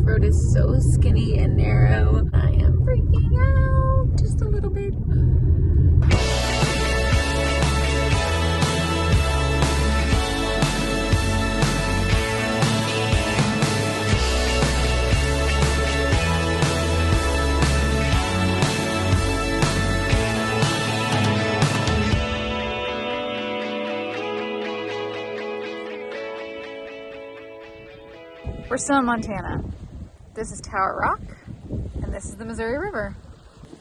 road is so skinny and narrow. I am freaking out just a little bit. We're still in Montana. This is Tower Rock, and this is the Missouri River.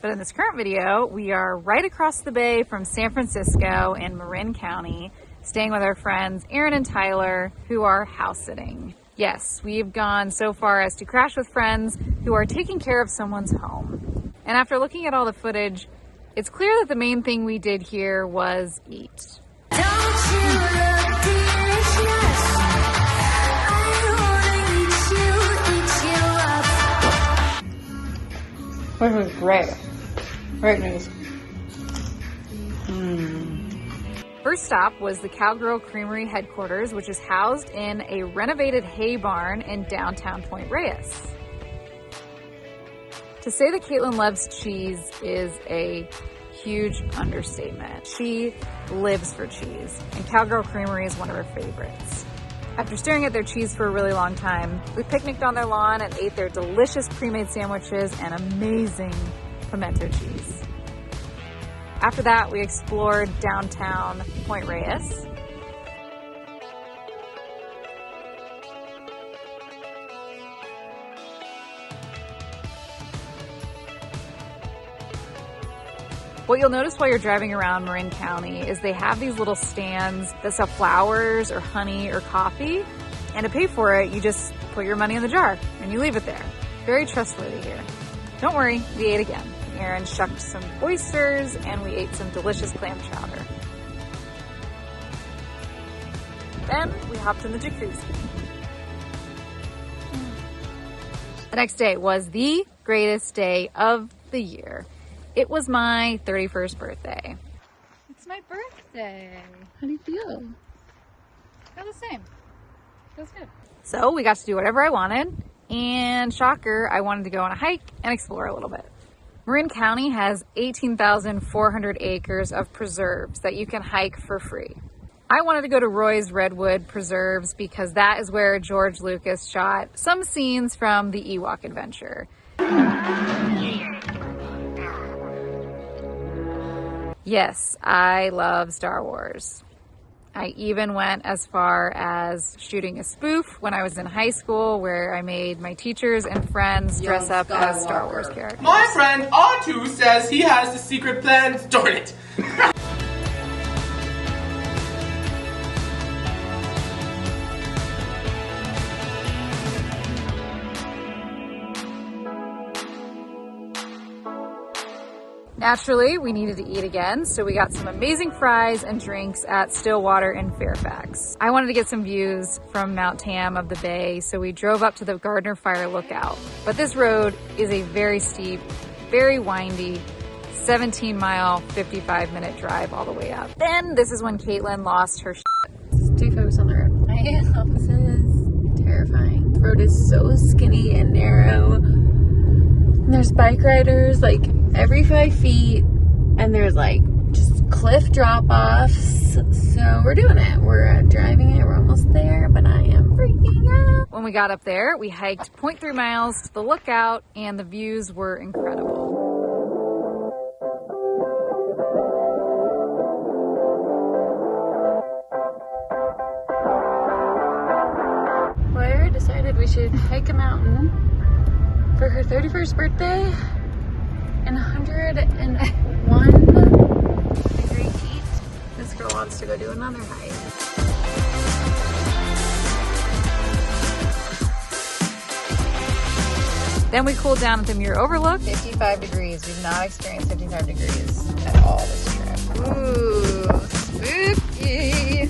But in this current video, we are right across the bay from San Francisco in Marin County, staying with our friends Erin and Tyler, who are house sitting. Yes, we've gone so far as to crash with friends who are taking care of someone's home. And after looking at all the footage, it's clear that the main thing we did here was eat. Don't you look delicious? This was great. Great news. First stop was the Cowgirl Creamery headquarters, which is housed in a renovated hay barn in downtown Point Reyes. To say that Caitlin loves cheese is a huge understatement. She lives for cheese, and Cowgirl Creamery is one of her favorites. After staring at their cheese for a really long time, we picnicked on their lawn and ate their delicious pre-made sandwiches and amazing pimento cheese. After that, we explored downtown Point Reyes. What you'll notice while you're driving around Marin County is they have these little stands that sell flowers or honey or coffee. And to pay for it, you just put your money in the jar and you leave it there. Very trustworthy here. Don't worry, we ate again. Erin shucked some oysters and we ate some delicious clam chowder. Then we hopped in the jacuzzi. The next day was the greatest day of the year. It was my 31st birthday. It's my birthday. How do you feel? I feel the same. Feels good. So we got to do whatever I wanted, and shocker, I wanted to go on a hike and explore a little bit. Marin County has 18,400 acres of preserves that you can hike for free. I wanted to go to Reyes Redwood Preserves because that is where George Lucas shot some scenes from the Ewok adventure. Yes, I love Star Wars. I even went as far as shooting a spoof when I was in high school, where I made my teachers and friends dress up as Star Wars characters. My friend Atu says he has the secret plans. Darn it! Naturally, we needed to eat again, so we got some amazing fries and drinks at Stillwater in Fairfax. I wanted to get some views from Mount Tam of the bay, so we drove up to the Gardner Fire Lookout. But this road is a very steep, very windy, 17-mile, 55-minute drive all the way up. Then this is when Caitlin lost her shit. Stay focused on the road. I am. This is terrifying. The road is so skinny and narrow. And there's bike riders like every 5 feet, and there's like just cliff drop-offs. So we're doing it. We're driving it. We're almost there, but I am freaking out. When we got up there, we hiked 0.3 miles to the lookout, and the views were incredible. Claire decided we should hike a mountain for her 31st birthday in 101 degree heat. This girl wants to go do another hike. Then we cooled down at the Muir Overlook. 55 degrees. We've not experienced 55 degrees at all this trip. Ooh, spooky.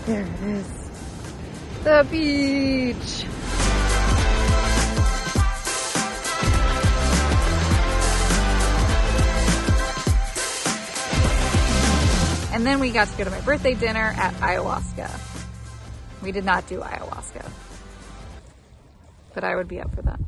There it is. The beach. And then we got to go to my birthday dinner at ayahuasca. We did not do ayahuasca, but I would be up for that.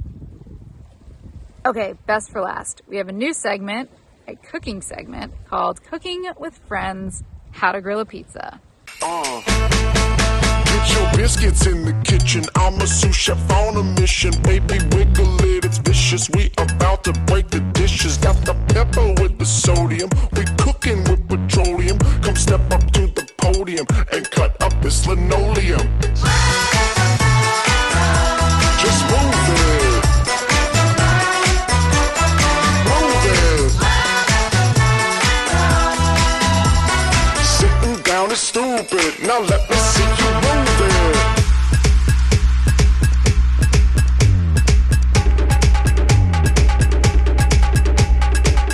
Okay, best for last. We have a new segment, a cooking segment called Cooking with Friends, How to Grill a Pizza. Get your biscuits in the kitchen. I'm a sous chef on a mission. Baby, wiggle it, it's vicious. We about to break the dishes. Got the pepper with the sodium. We cooking with petroleum. Come step up to the podium and cut up this linoleum. Just move it. Move it. Sitting down is stupid. Now let me see you move it.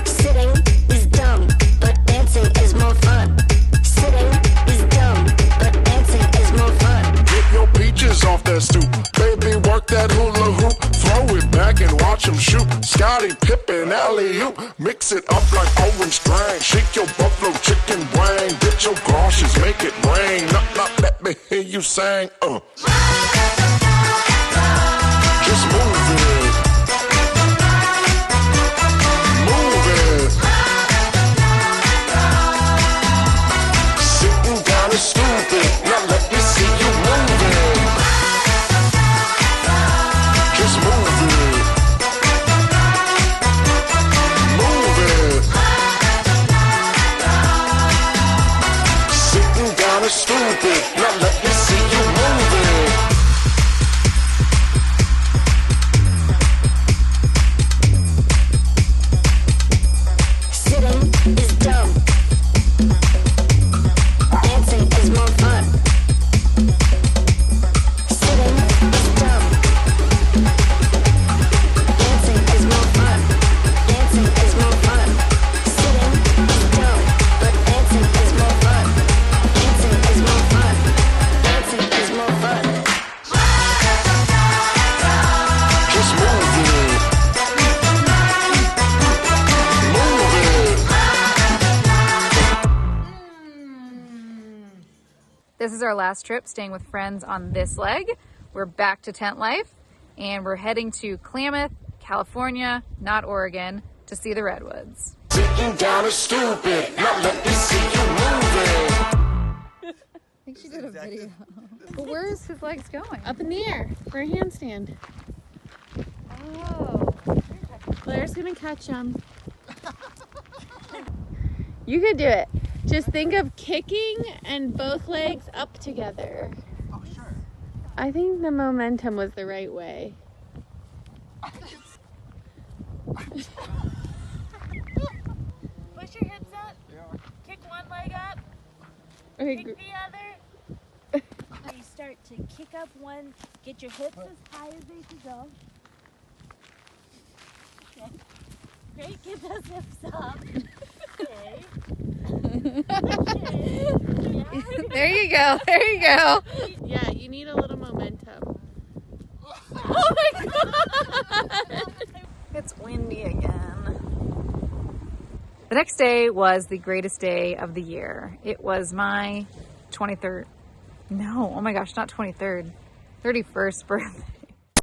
Sitting is dumb, but dancing is more fun. Sitting is dumb, but dancing is more fun. Get your peaches off that stoop. Baby, work that hula hoop. Throw it back and watch them shoot. Scotty Pippen, alley-oop. Mix it up like orange drink. Shake your buffalo chicken brain. Get your galoshes, make it rain. Not let me hear you sing. Just move it. Move it. Sitting down is stupid. Now let me see you move it. Just move it. Move it. Sitting down is stupid. Now let me see you move it. Sitting is dumb. Dancing is more fun. Sitting is dumb. Dancing is more fun. Dancing is more fun. Sitting is dumb, but dancing is more fun. Dancing is more fun. Dancing is more fun. Just move it. Move it. This is our last trip staying with friends on this leg. We're back to tent life and we're heading to Klamath, California, not Oregon, to see the redwoods. Sitting down is stupid. Now let me see you move it. I think she did a video. But where is his legs going? Up in the air for a handstand. Oh. Blair's gonna catch him. You could do it. Just think of kicking and both legs up together. Oh, sure. I think the momentum was the right way. Push your hips up. Yeah. Kick one leg up. Okay, Kick the other. You start to kick up one. Get your hips as high as they can go. Okay. Great. Get those hips up. Okay. There you go. There you go. yeah, you need a little momentum. It's windy again. The next day was the greatest day of the year. It was my 23rd. No, oh my gosh, not 23rd. 31st birthday.